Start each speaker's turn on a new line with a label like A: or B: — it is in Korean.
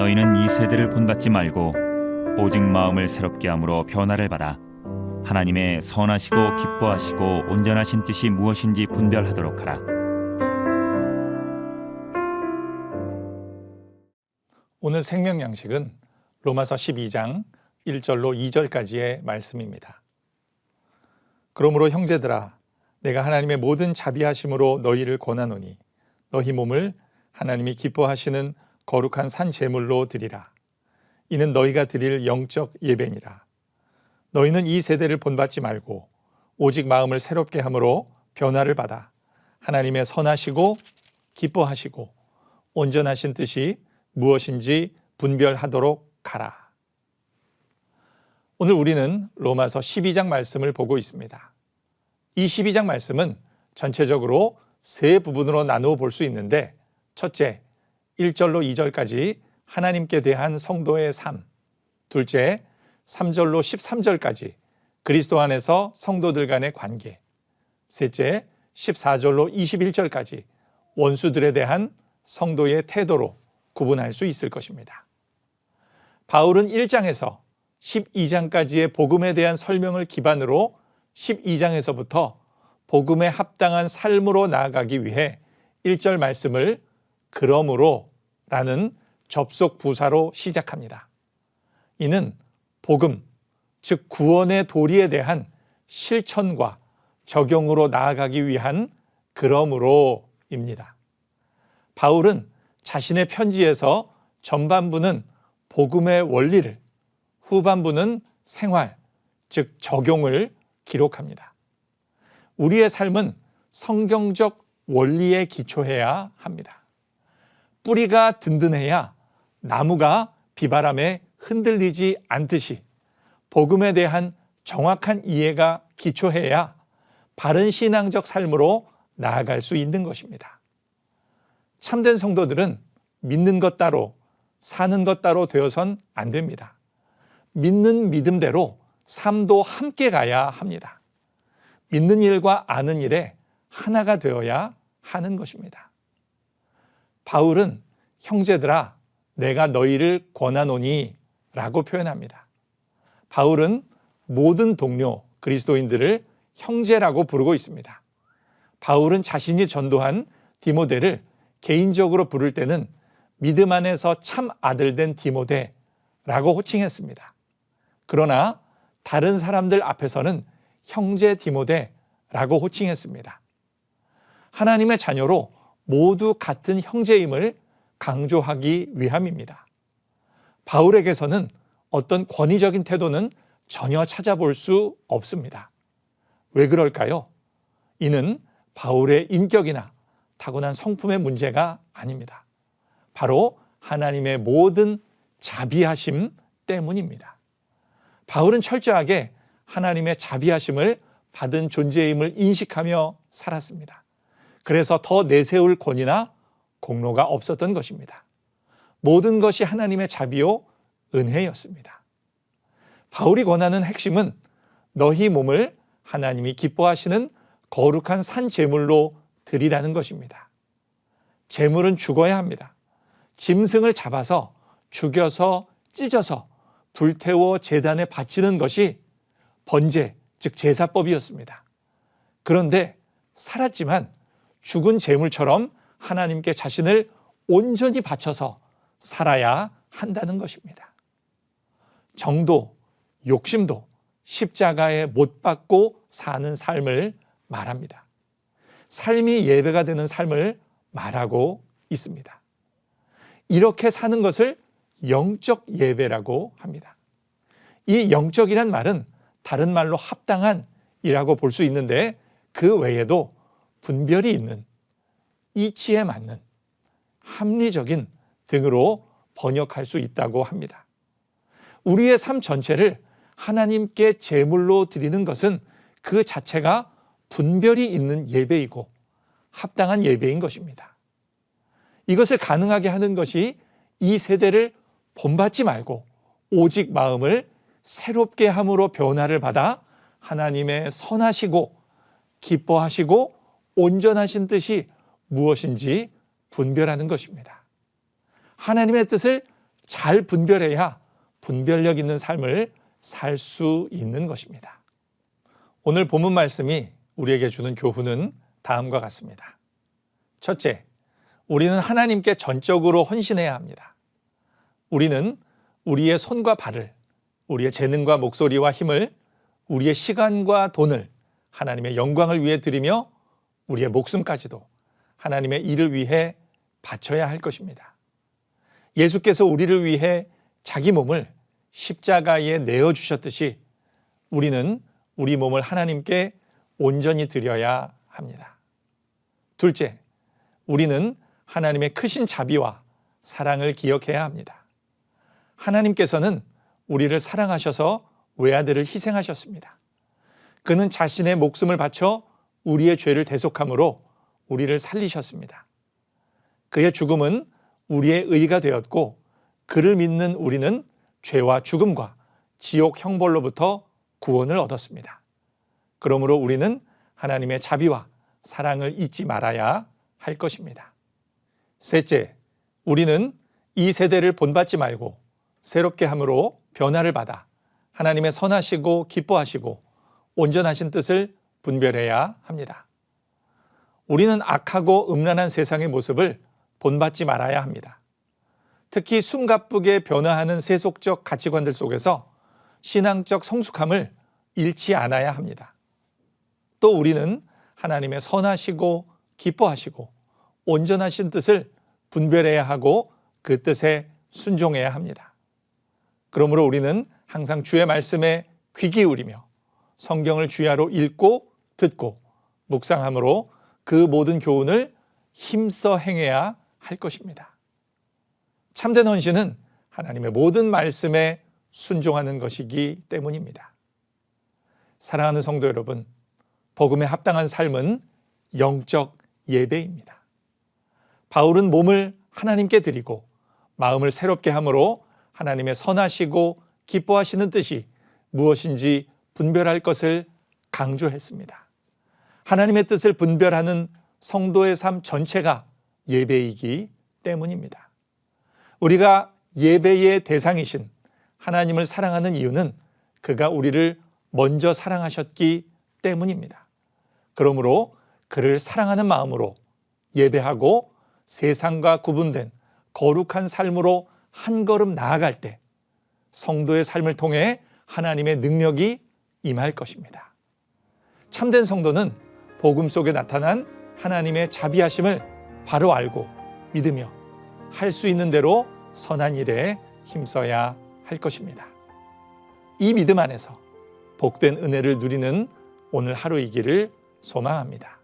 A: 너희는 이 세대를 본받지 말고 오직 마음을 새롭게 함으로 변화를 받아 하나님의 선하시고 기뻐하시고 온전하신 뜻이 무엇인지 분별하도록 하라.
B: 오늘 생명 양식은 로마서 12장 1절로 2절까지의 말씀입니다. 그러므로 형제들아, 내가 하나님의 모든 자비하심으로 너희를 권하노니 너희 몸을 하나님이 기뻐하시는 거룩한 산 제물로 드리라. 이는 너희가 드릴 영적 예배니라. 너희는 이 세대를 본받지 말고 오직 마음을 새롭게 함으로 변화를 받아 하나님의 선하시고 기뻐하시고 온전하신 뜻이 무엇인지 분별하도록 하라. 오늘 우리는 로마서 12장 말씀을 보고 있습니다. 이 12장 말씀은 전체적으로 세 부분으로 나누어 볼 수 있는데, 첫째, 1절로 2절까지 하나님께 대한 성도의 삶, 둘째, 3절로 13절까지 그리스도 안에서 성도들 간의 관계, 셋째, 14절로 21절까지 원수들에 대한 성도의 태도로 구분할 수 있을 것입니다. 바울은 1장에서 12장까지의 복음에 대한 설명을 기반으로 12장에서부터 복음에 합당한 삶으로 나아가기 위해 1절 말씀을 그러므로 라는 접속 부사로 시작합니다. 이는 복음, 즉 구원의 도리에 대한 실천과 적용으로 나아가기 위한 그러므로입니다. 바울은 자신의 편지에서 전반부는 복음의 원리를, 후반부는 생활, 즉 적용을 기록합니다. 우리의 삶은 성경적 원리에 기초해야 합니다. 뿌리가 든든해야 나무가 비바람에 흔들리지 않듯이 복음에 대한 정확한 이해가 기초해야 바른 신앙적 삶으로 나아갈 수 있는 것입니다. 참된 성도들은 믿는 것 따로 사는 것 따로 되어선 안 됩니다. 믿는 믿음대로 삶도 함께 가야 합니다. 믿는 일과 아는 일에 하나가 되어야 하는 것입니다. 바울은 형제들아, 내가 너희를 권하노니 라고 표현합니다. 바울은 모든 동료 그리스도인들을 형제라고 부르고 있습니다. 바울은 자신이 전도한 디모데를 개인적으로 부를 때는 믿음 안에서 참 아들 된 디모데라고 호칭했습니다. 그러나 다른 사람들 앞에서는 형제 디모데라고 호칭했습니다. 하나님의 자녀로 모두 같은 형제임을 강조하기 위함입니다. 바울에게서는 어떤 권위적인 태도는 전혀 찾아볼 수 없습니다. 왜 그럴까요? 이는 바울의 인격이나 타고난 성품의 문제가 아닙니다. 바로 하나님의 모든 자비하심 때문입니다. 바울은 철저하게 하나님의 자비하심을 받은 존재임을 인식하며 살았습니다. 그래서 더 내세울 권위나 공로가 없었던 것입니다. 모든 것이 하나님의 자비요 은혜였습니다. 바울이 권하는 핵심은 너희 몸을 하나님이 기뻐하시는 거룩한 산 제물로 드리라는 것입니다. 제물은 죽어야 합니다. 짐승을 잡아서 죽여서 찢어서 불태워 제단에 바치는 것이 번제, 즉 제사법이었습니다. 그런데 살았지만 죽은 제물처럼 하나님께 자신을 온전히 바쳐서 살아야 한다는 것입니다. 정도, 욕심도 십자가에 못 박고 사는 삶을 말합니다. 삶이 예배가 되는 삶을 말하고 있습니다. 이렇게 사는 것을 영적 예배라고 합니다. 이 영적이란 말은 다른 말로 합당한 이라고 볼 수 있는데, 그 외에도 분별이 있는, 이치에 맞는, 합리적인 등으로 번역할 수 있다고 합니다. 우리의 삶 전체를 하나님께 제물로 드리는 것은 그 자체가 분별이 있는 예배이고 합당한 예배인 것입니다. 이것을 가능하게 하는 것이 이 세대를 본받지 말고 오직 마음을 새롭게 함으로 변화를 받아 하나님의 선하시고 기뻐하시고 온전하신 뜻이 무엇인지 분별하는 것입니다. 하나님의 뜻을 잘 분별해야 분별력 있는 삶을 살 수 있는 것입니다. 오늘 본문 말씀이 우리에게 주는 교훈은 다음과 같습니다. 첫째, 우리는 하나님께 전적으로 헌신해야 합니다. 우리는 우리의 손과 발을, 우리의 재능과 목소리와 힘을, 우리의 시간과 돈을 하나님의 영광을 위해 드리며 우리의 목숨까지도 하나님의 일을 위해 바쳐야 할 것입니다. 예수께서 우리를 위해 자기 몸을 십자가에 내어주셨듯이 우리는 우리 몸을 하나님께 온전히 드려야 합니다. 둘째, 우리는 하나님의 크신 자비와 사랑을 기억해야 합니다. 하나님께서는 우리를 사랑하셔서 외아들을 희생하셨습니다. 그는 자신의 목숨을 바쳐 우리의 죄를 대속함으로 우리를 살리셨습니다. 그의 죽음은 우리의 의가 되었고 그를 믿는 우리는 죄와 죽음과 지옥 형벌로부터 구원을 얻었습니다. 그러므로 우리는 하나님의 자비와 사랑을 잊지 말아야 할 것입니다. 셋째, 우리는 이 세대를 본받지 말고 새롭게 함으로 변화를 받아 하나님의 선하시고 기뻐하시고 온전하신 뜻을 분별해야 합니다. 우리는 악하고 음란한 세상의 모습을 본받지 말아야 합니다. 특히 숨가쁘게 변화하는 세속적 가치관들 속에서 신앙적 성숙함을 잃지 않아야 합니다. 또 우리는 하나님의 선하시고 기뻐하시고 온전하신 뜻을 분별해야 하고 그 뜻에 순종해야 합니다. 그러므로 우리는 항상 주의 말씀에 귀 기울이며 성경을 주야로 읽고 듣고 묵상함으로 그 모든 교훈을 힘써 행해야 할 것입니다. 참된 헌신은 하나님의 모든 말씀에 순종하는 것이기 때문입니다. 사랑하는 성도 여러분, 복음에 합당한 삶은 영적 예배입니다. 바울은 몸을 하나님께 드리고 마음을 새롭게 함으로 하나님의 선하시고 기뻐하시는 뜻이 무엇인지 분별할 것을 강조했습니다. 하나님의 뜻을 분별하는 성도의 삶 전체가 예배이기 때문입니다. 우리가 예배의 대상이신 하나님을 사랑하는 이유는 그가 우리를 먼저 사랑하셨기 때문입니다. 그러므로 그를 사랑하는 마음으로 예배하고 세상과 구분된 거룩한 삶으로 한 걸음 나아갈 때 성도의 삶을 통해 하나님의 능력이 임할 것입니다. 참된 성도는 복음 속에 나타난 하나님의 자비하심을 바로 알고 믿으며 할 수 있는 대로 선한 일에 힘써야 할 것입니다. 이 믿음 안에서 복된 은혜를 누리는 오늘 하루이기를 소망합니다.